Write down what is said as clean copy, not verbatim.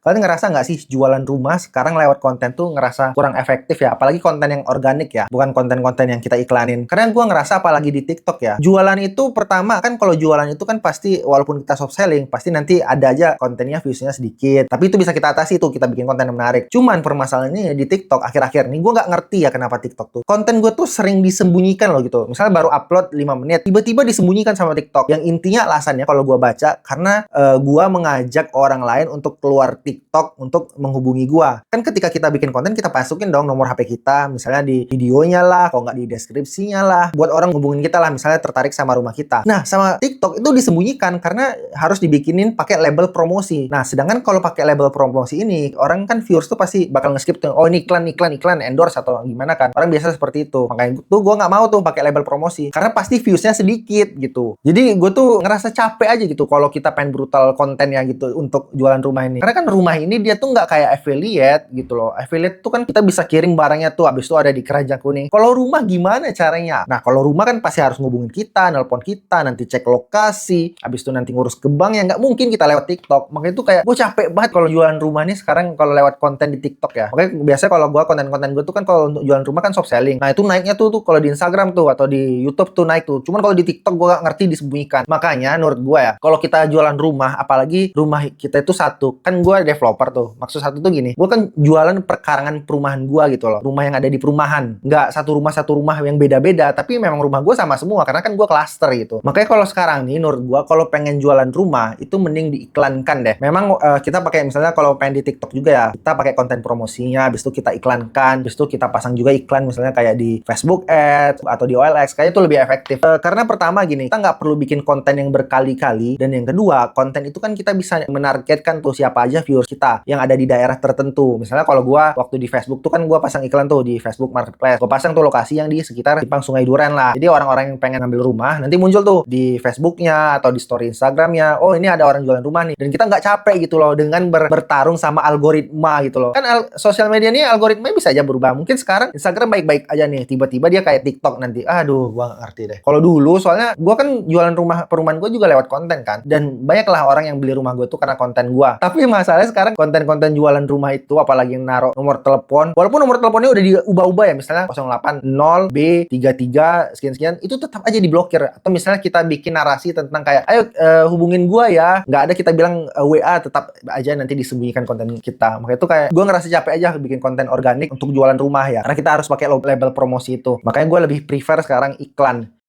Kalian ngerasa nggak sih jualan rumah sekarang lewat konten tuh ngerasa kurang efektif ya? Apalagi konten yang organik ya, bukan konten-konten yang kita iklanin. Karena gue ngerasa apalagi di TikTok ya, jualan itu pertama kan kalau jualan itu kan pasti walaupun kita soft selling, pasti nanti ada aja kontennya viewsnya sedikit. Tapi itu bisa kita atasi tuh, kita bikin konten yang menarik. Cuman permasalahannya di TikTok akhir-akhir nih, gue nggak ngerti ya kenapa TikTok tuh. Konten gue tuh sering disembunyikan loh gitu. Misalnya baru upload 5 menit, tiba-tiba disembunyikan sama TikTok. Yang intinya alasannya kalau gue baca, karena gue mengajak orang lain untuk keluar TikTok untuk menghubungi gua. Kan ketika kita bikin konten, kita masukin dong nomor HP kita, misalnya di videonya lah, kalau nggak di deskripsinya lah, buat orang hubungin kita lah, misalnya tertarik sama rumah kita. Nah, sama TikTok itu disembunyikan karena harus dibikinin pakai label promosi. Nah, sedangkan kalau pakai label promosi ini, orang kan viewers tuh pasti bakal nge-skip tuh, oh ini iklan, endorse atau gimana kan. Orang biasa seperti itu. Makanya tuh gua nggak mau tuh pakai label promosi, karena pasti viewsnya sedikit gitu. Jadi gue tuh ngerasa capek aja gitu kalau kita pengen brutal kontennya gitu untuk jualan rumah ini. Karena kan rumah ini dia tuh nggak kayak affiliate gitu loh. Affiliate tuh kan kita bisa kirim barangnya tuh, habis itu ada di keranjang kuning. Kalau rumah gimana caranya? Nah, kalau rumah kan pasti harus ngubungin kita, nelpon kita, nanti cek lokasi, habis itu nanti ngurus ke bank, ya nggak mungkin kita lewat TikTok. Makanya itu kayak gue capek banget kalau jualan rumah nih sekarang kalau lewat konten di TikTok ya. Makanya biasanya kalau gue konten-konten gue tuh kan kalau untuk jualan rumah kan soft selling. Nah, itu naiknya tuh kalau di Instagram tuh atau di YouTube tuh naik tuh. Cuman kalau di TikTok gue nggak ngerti disembunyikan. Makanya menurut gue ya, kalau kita jualan rumah, apalagi rumah kita itu satu, kan gue developer tuh. Maksud satu tuh gini, gue kan jualan perkarangan perumahan gue gitu loh. Rumah yang ada di perumahan. Nggak satu rumah yang beda-beda, tapi memang rumah gue sama semua, karena kan gue klaster gitu. Makanya kalau sekarang nih, menurut gue, kalau pengen jualan rumah, itu mending diiklankan deh. Memang kita pakai, misalnya kalau pengen di TikTok juga ya, kita pakai konten promosinya, habis itu kita iklankan, habis itu kita pasang juga iklan, misalnya kayak di Facebook Ads, atau di OLX, kayaknya itu lebih efektif. Karena pertama gini, kita nggak perlu bikin konten yang berkali-kali, dan yang kedua, konten itu kan kita bisa menargetkan tuh siapa aja viewers kita yang ada di daerah tertentu. Misalnya kalau gua waktu di Facebook tuh kan gua pasang iklan tuh di Facebook Marketplace. Gua pasang tuh lokasi yang di sekitar Simpang Sungai Duren lah. Jadi orang-orang yang pengen ngambil rumah nanti muncul tuh di Facebooknya atau di story Instagramnya. Oh, ini ada orang jualan rumah nih. Dan kita nggak capek gitu loh dengan bertarung sama algoritma gitu loh. Kan sosial media ini algoritma bisa aja berubah. Mungkin sekarang Instagram baik-baik aja nih, tiba-tiba dia kayak TikTok nanti. Aduh, gua nggak ngerti deh. Kalau dulu soalnya gua kan jualan perumahan gua juga lewat konten kan. Dan banyaklah orang yang beli rumah gua tuh karena konten gua. Tapi masalahnya sekarang konten-konten jualan rumah itu, apalagi yang naruh nomor telepon, walaupun nomor teleponnya udah diubah-ubah ya, misalnya 080 B33 sekian-sekian, itu tetap aja diblokir. Atau misalnya kita bikin narasi tentang kayak, ayo hubungin gua ya, nggak ada kita bilang WA, tetap aja nanti disembunyikan konten kita. Makanya itu kayak gue ngerasa capek aja bikin konten organik untuk jualan rumah ya, karena kita harus pakai label promosi itu. Makanya gue lebih prefer sekarang iklan.